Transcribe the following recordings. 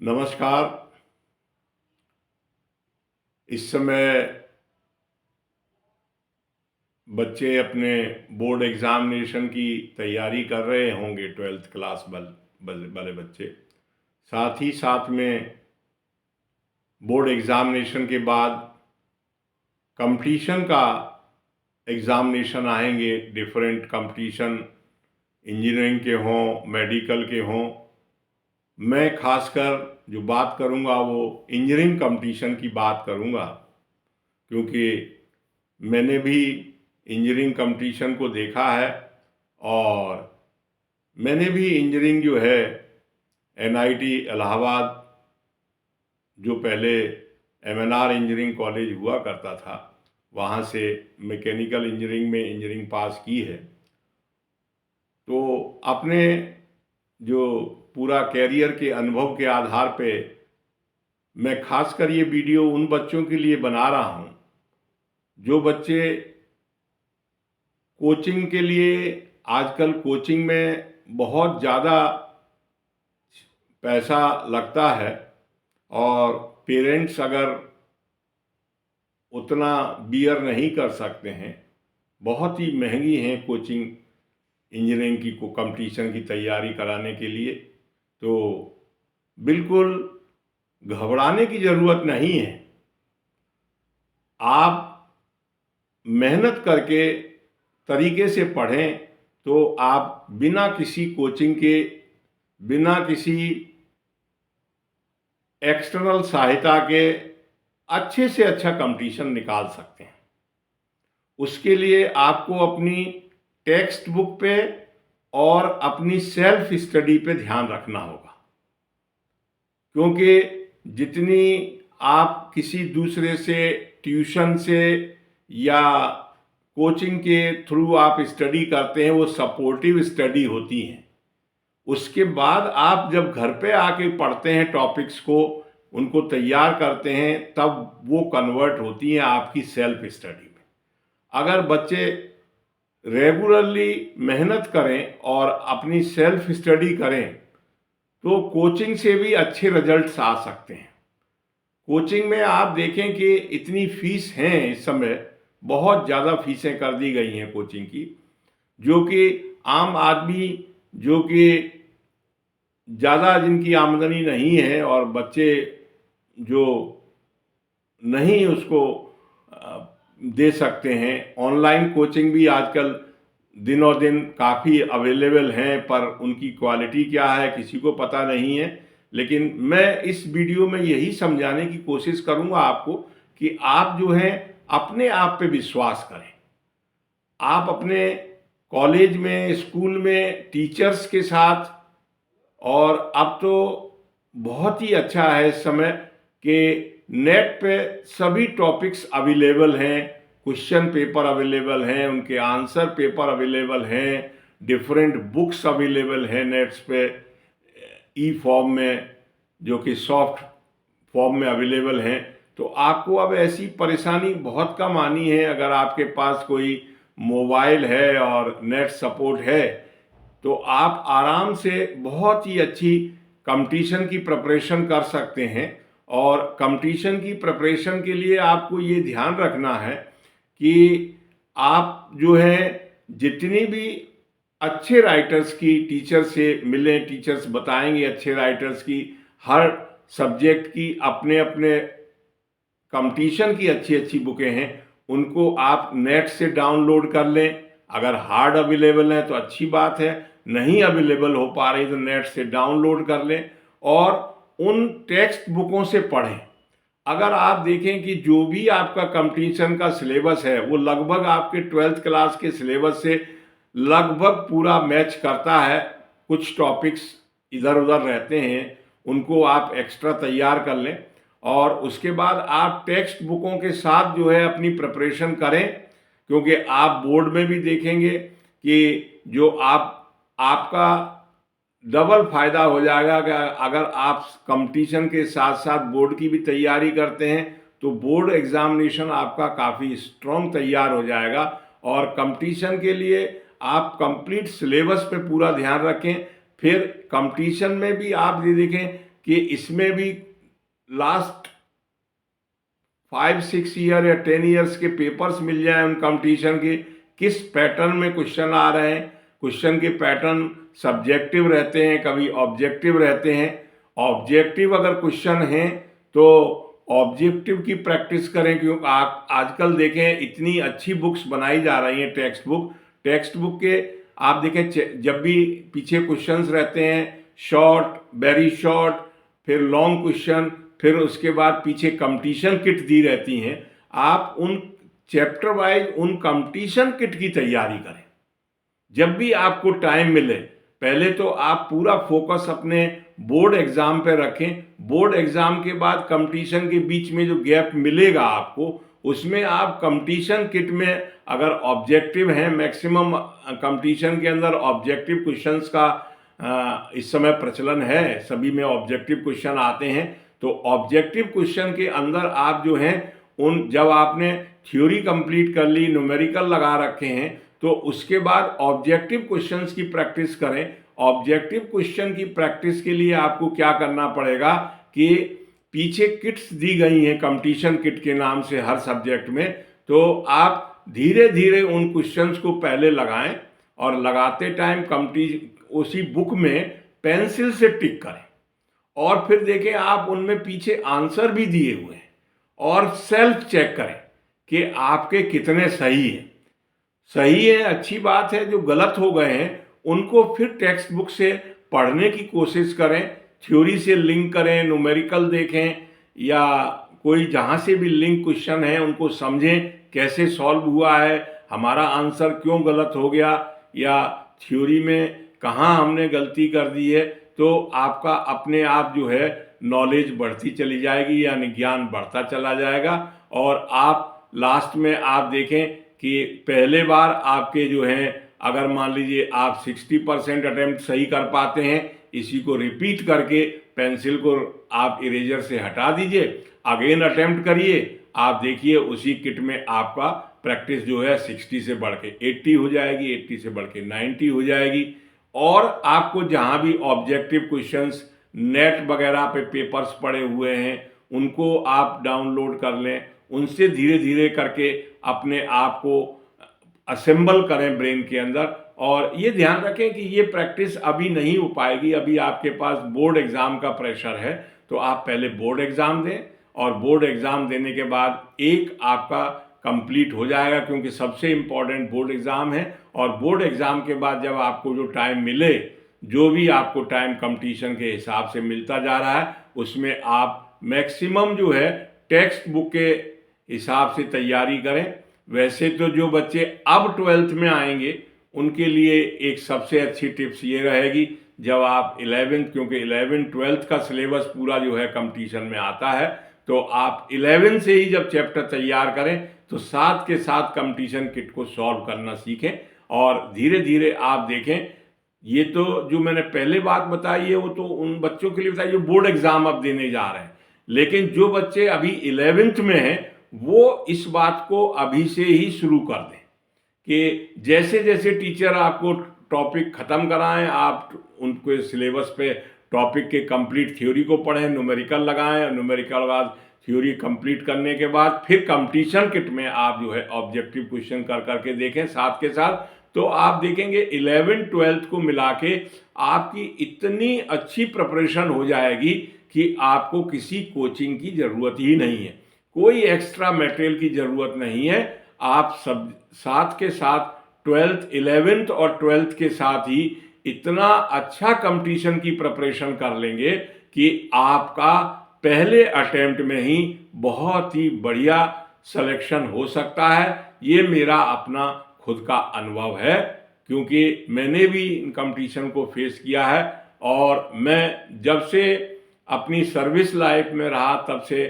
नमस्कार। इस समय बच्चे अपने बोर्ड एग्ज़ामिनेशन की तैयारी कर रहे होंगे, 12th क्लास वाले बच्चे। साथ ही साथ में बोर्ड एग्ज़ामिनेशन के बाद कंपटीशन का एग्ज़ामिनेशन आएंगे। डिफरेंट कंपटीशन इंजीनियरिंग के हों, मेडिकल के हों। मैं खासकर जो बात करूंगा वो इंजीनियरिंग कंपटीशन की बात करूंगा, क्योंकि मैंने भी इंजीनियरिंग कंपटीशन को देखा है और मैंने भी इंजीनियरिंग जो है एनआईटी इलाहाबाद, जो पहले एमएनआर इंजीनियरिंग कॉलेज हुआ करता था, वहाँ से मैकेनिकल इंजीनियरिंग में इंजीनियरिंग पास की है। तो अपने जो पूरा कैरियर के अनुभव के आधार पे मैं खासकर ये वीडियो उन बच्चों के लिए बना रहा हूँ जो बच्चे कोचिंग के लिए, आजकल कोचिंग में बहुत ज़्यादा पैसा लगता है और पेरेंट्स अगर उतना बियर नहीं कर सकते हैं, बहुत ही महंगी हैं कोचिंग इंजीनियरिंग की कंपटीशन की तैयारी कराने के लिए। तो बिल्कुल घबराने की ज़रूरत नहीं है। आप मेहनत करके तरीके से पढ़ें तो आप बिना किसी कोचिंग के, बिना किसी एक्सटर्नल सहायता के अच्छे से अच्छा कंपटीशन निकाल सकते हैं। उसके लिए आपको अपनी टेक्स्ट बुक पे और अपनी सेल्फ स्टडी पे ध्यान रखना होगा, क्योंकि जितनी आप किसी दूसरे से, ट्यूशन से या कोचिंग के थ्रू आप स्टडी करते हैं, वो सपोर्टिव स्टडी होती हैं। उसके बाद आप जब घर पे आके पढ़ते हैं, टॉपिक्स को, उनको तैयार करते हैं, तब वो कन्वर्ट होती हैं आपकी सेल्फ स्टडी में। अगर बच्चे रेगुलरली मेहनत करें और अपनी सेल्फ स्टडी करें तो कोचिंग से भी अच्छे रिजल्ट्स आ सकते हैं। कोचिंग में आप देखें कि इतनी फीस हैं, इस समय बहुत ज़्यादा फीसें कर दी गई हैं कोचिंग की, जो कि आम आदमी, जो कि ज़्यादा जिनकी आमदनी नहीं है और बच्चे जो नहीं उसको दे सकते हैं, ऑनलाइन कोचिंग भी आजकल दिनों दिन काफ़ी अवेलेबल हैं, पर उनकी क्वालिटी क्या है किसी को पता नहीं है। लेकिन मैं इस वीडियो में यही समझाने की कोशिश करूंगा आपको कि आप जो हैं अपने आप पे विश्वास करें। आप अपने कॉलेज में, स्कूल में टीचर्स के साथ, और अब तो बहुत ही अच्छा है इस समय कि नेट पे सभी टॉपिक्स अवेलेबल हैं, क्वेश्चन पेपर अवेलेबल हैं, उनके आंसर पेपर अवेलेबल हैं, डिफरेंट बुक्स अवेलेबल हैं नेट्स पे ई फॉर्म में, जो कि सॉफ्ट फॉर्म में अवेलेबल हैं। तो आपको अब ऐसी परेशानी बहुत कम आनी है। अगर आपके पास कोई मोबाइल है और नेट सपोर्ट है तो आप आराम से बहुत ही अच्छी कंपटीशन की प्रिपरेशन कर सकते हैं। और कंपटीशन की प्रिपरेशन के लिए आपको ये ध्यान रखना है कि आप जो है जितनी भी अच्छे राइटर्स की टीचर से मिलें, टीचर्स बताएंगे अच्छे राइटर्स की, हर सब्जेक्ट की अपने अपने कंपटीशन की अच्छी अच्छी बुकें हैं, उनको आप नेट से डाउनलोड कर लें। अगर हार्ड अवेलेबल है तो अच्छी बात है, नहीं अवेलेबल हो पा रही तो नेट से डाउनलोड कर लें और उन टेक्स्ट बुकों से पढ़ें। अगर आप देखें कि जो भी आपका कंपटीशन का सिलेबस है वो लगभग आपके 12th क्लास के सिलेबस से लगभग पूरा मैच करता है, कुछ टॉपिक्स इधर उधर रहते हैं, उनको आप एक्स्ट्रा तैयार कर लें और उसके बाद आप टेक्स्ट बुकों के साथ जो है अपनी प्रिपरेशन करें। क्योंकि आप बोर्ड में भी देखेंगे कि जो आपका डबल फायदा हो जाएगा कि अगर आप कंपटीशन के साथ साथ बोर्ड की भी तैयारी करते हैं तो बोर्ड एग्जामिनेशन आपका काफ़ी स्ट्रॉन्ग तैयार हो जाएगा। और कंपटीशन के लिए आप कंप्लीट सिलेबस पे पूरा ध्यान रखें। फिर कंपटीशन में भी आप ये देखें कि इसमें भी लास्ट 5-6 ईयर या 10 ईयर्स के पेपर्स मिल जाए उन कंपटीशन के, किस पैटर्न में क्वेश्चन आ रहे हैं। क्वेश्चन के पैटर्न सब्जेक्टिव रहते हैं, कभी ऑब्जेक्टिव रहते हैं। ऑब्जेक्टिव अगर क्वेश्चन हैं तो ऑब्जेक्टिव की प्रैक्टिस करें, क्योंकि आप आजकल देखें इतनी अच्छी बुक्स बनाई जा रही हैं। टेक्स्ट बुक के आप देखें जब भी पीछे क्वेश्चंस रहते हैं, शॉर्ट, वेरी शॉर्ट, फिर लॉन्ग क्वेश्चन, फिर उसके बाद पीछे कंपटीशन किट दी रहती हैं। आप उन चैप्टर वाइज उन कंपटीशन किट की तैयारी करें जब भी आपको टाइम मिले। पहले तो आप पूरा फोकस अपने बोर्ड एग्जाम पे रखें। बोर्ड एग्जाम के बाद कंपटीशन के बीच में जो गैप मिलेगा आपको, उसमें आप कंपटीशन किट में अगर ऑब्जेक्टिव हैं, मैक्सिमम कंपटीशन के अंदर ऑब्जेक्टिव क्वेश्चंस का इस समय प्रचलन है, सभी में ऑब्जेक्टिव क्वेश्चन आते हैं। तो ऑब्जेक्टिव क्वेश्चन के अंदर आप जो हैं उन जब आपने थ्योरी कंप्लीट कर ली, न्यूमेरिकल लगा रखे हैं, तो उसके बाद ऑब्जेक्टिव क्वेश्चंस की प्रैक्टिस करें। ऑब्जेक्टिव क्वेश्चन की प्रैक्टिस के लिए आपको क्या करना पड़ेगा कि पीछे किट्स दी गई हैं कंपटीशन किट के नाम से हर सब्जेक्ट में, तो आप धीरे धीरे उन क्वेश्चंस को पहले लगाएं और लगाते टाइम उसी बुक में पेंसिल से टिक करें और फिर देखें आप उनमें पीछे आंसर भी दिए हुए हैं और सेल्फ चेक करें कि आपके कितने सही हैं। सही है, अच्छी बात है। जो गलत हो गए हैं उनको फिर टेक्स्ट बुक से पढ़ने की कोशिश करें, थ्योरी से लिंक करें, न्यूमेरिकल देखें या कोई जहाँ से भी लिंक क्वेश्चन है उनको समझें, कैसे सॉल्व हुआ है, हमारा आंसर क्यों गलत हो गया या थ्योरी में कहाँ हमने गलती कर दी है। तो आपका अपने आप जो है नॉलेज बढ़ती चली जाएगी, यानी ज्ञान बढ़ता चला जाएगा। और आप लास्ट में आप देखें कि पहले बार आपके जो हैं, अगर मान लीजिए आप 60% अटेम्प्ट सही कर पाते हैं, इसी को रिपीट करके पेंसिल को आप इरेजर से हटा दीजिए, अगेन अटेम्प्ट करिए, आप देखिए उसी किट में आपका प्रैक्टिस जो है 60 से बढ़ के 80 हो जाएगी, 80 से बढ़ के 90 हो जाएगी। और आपको जहाँ भी ऑब्जेक्टिव क्वेश्चंस नेट वगैरह पे पेपर्स पड़े हुए हैं उनको आप डाउनलोड कर लें, उनसे धीरे धीरे करके अपने आप को असेंबल करें ब्रेन के अंदर। और ये ध्यान रखें कि ये प्रैक्टिस अभी नहीं हो पाएगी, अभी आपके पास बोर्ड एग्ज़ाम का प्रेशर है, तो आप पहले बोर्ड एग्ज़ाम दें और बोर्ड एग्ज़ाम देने के बाद एक आपका कंप्लीट हो जाएगा, क्योंकि सबसे इम्पॉर्टेंट बोर्ड एग्ज़ाम है। और बोर्ड एग्ज़ाम के बाद जब आपको जो टाइम मिले, जो भी आपको टाइम कंपटीशन के हिसाब से मिलता जा रहा है, उसमें आप मैक्सिमम जो है टेक्स्ट बुक के हिसाब से तैयारी करें। वैसे तो जो बच्चे अब 12th में आएंगे उनके लिए एक सबसे अच्छी टिप्स ये रहेगी, जब आप 11th, क्योंकि 11th 12th का सिलेबस पूरा जो है कंपटीशन में आता है, तो आप 11 से ही जब चैप्टर तैयार करें तो साथ के साथ कंपटीशन किट को सॉल्व करना सीखें। और धीरे धीरे आप देखें, ये तो जो मैंने पहले बात बताई है वो तो उन बच्चों के लिए बताइए जो बोर्ड एग्जाम अब देने जा रहे हैं, लेकिन जो बच्चे अभी 11th में हैं वो इस बात को अभी से ही शुरू कर दें कि जैसे जैसे टीचर आपको टॉपिक ख़त्म कराएं, आप उनके सिलेबस पे टॉपिक के कंप्लीट थ्योरी को पढ़ें, न्यूमेरिकल लगाएं, न्यूमेरिकल बाद थ्योरी कंप्लीट करने के बाद फिर कंपटीशन किट में आप जो है ऑब्जेक्टिव क्वेश्चन कर करके देखें साथ के साथ, तो आप देखेंगे 11 12 को मिला के आपकी इतनी अच्छी प्रिपरेशन हो जाएगी कि आपको किसी कोचिंग की ज़रूरत ही नहीं है, कोई एक्स्ट्रा मटेरियल की ज़रूरत नहीं है। आप सब साथ के साथ 12th 11th और 12th के साथ ही इतना अच्छा कंपटीशन की प्रिपरेशन कर लेंगे कि आपका पहले अटेम्प्ट में ही बहुत ही बढ़िया सिलेक्शन हो सकता है। ये मेरा अपना खुद का अनुभव है, क्योंकि मैंने भी इन कंपटीशन को फेस किया है और मैं जब से अपनी सर्विस लाइफ में रहा तब से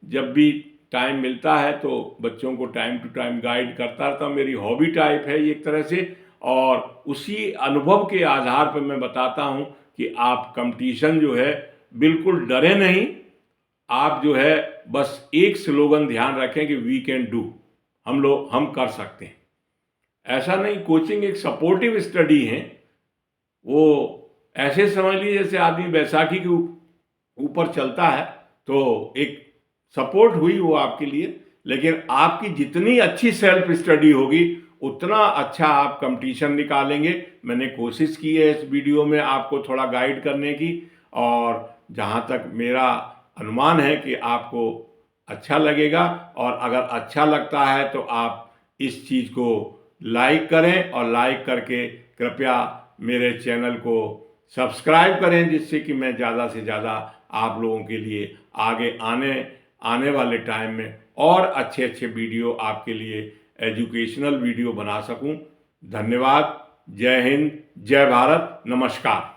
जब भी टाइम मिलता है तो बच्चों को टाइम टू टाइम गाइड करता रहता हूँ। मेरी हॉबी टाइप है एक तरह से, और उसी अनुभव के आधार पर मैं बताता हूँ कि आप कंपटीशन जो है बिल्कुल डरे नहीं। आप जो है बस एक स्लोगन ध्यान रखें कि वी कैन डू, हम कर सकते हैं। ऐसा नहीं, कोचिंग एक सपोर्टिव स्टडी है, वो ऐसे समझ लीजिए जैसे आदमी बैसाखी के ऊपर चलता है तो एक सपोर्ट हुई वो आपके लिए। लेकिन आपकी जितनी अच्छी सेल्फ स्टडी होगी उतना अच्छा आप कंपटीशन निकालेंगे। मैंने कोशिश की है इस वीडियो में आपको थोड़ा गाइड करने की, और जहाँ तक मेरा अनुमान है कि आपको अच्छा लगेगा। और अगर अच्छा लगता है तो आप इस चीज़ को लाइक करें, और लाइक करके कृपया मेरे चैनल को सब्सक्राइब करें, जिससे कि मैं ज़्यादा से ज़्यादा आप लोगों के लिए आगे आने वाले टाइम में और अच्छे अच्छे वीडियो आपके लिए एजुकेशनल वीडियो बना सकूं। धन्यवाद। जय हिंद, जय भारत, नमस्कार।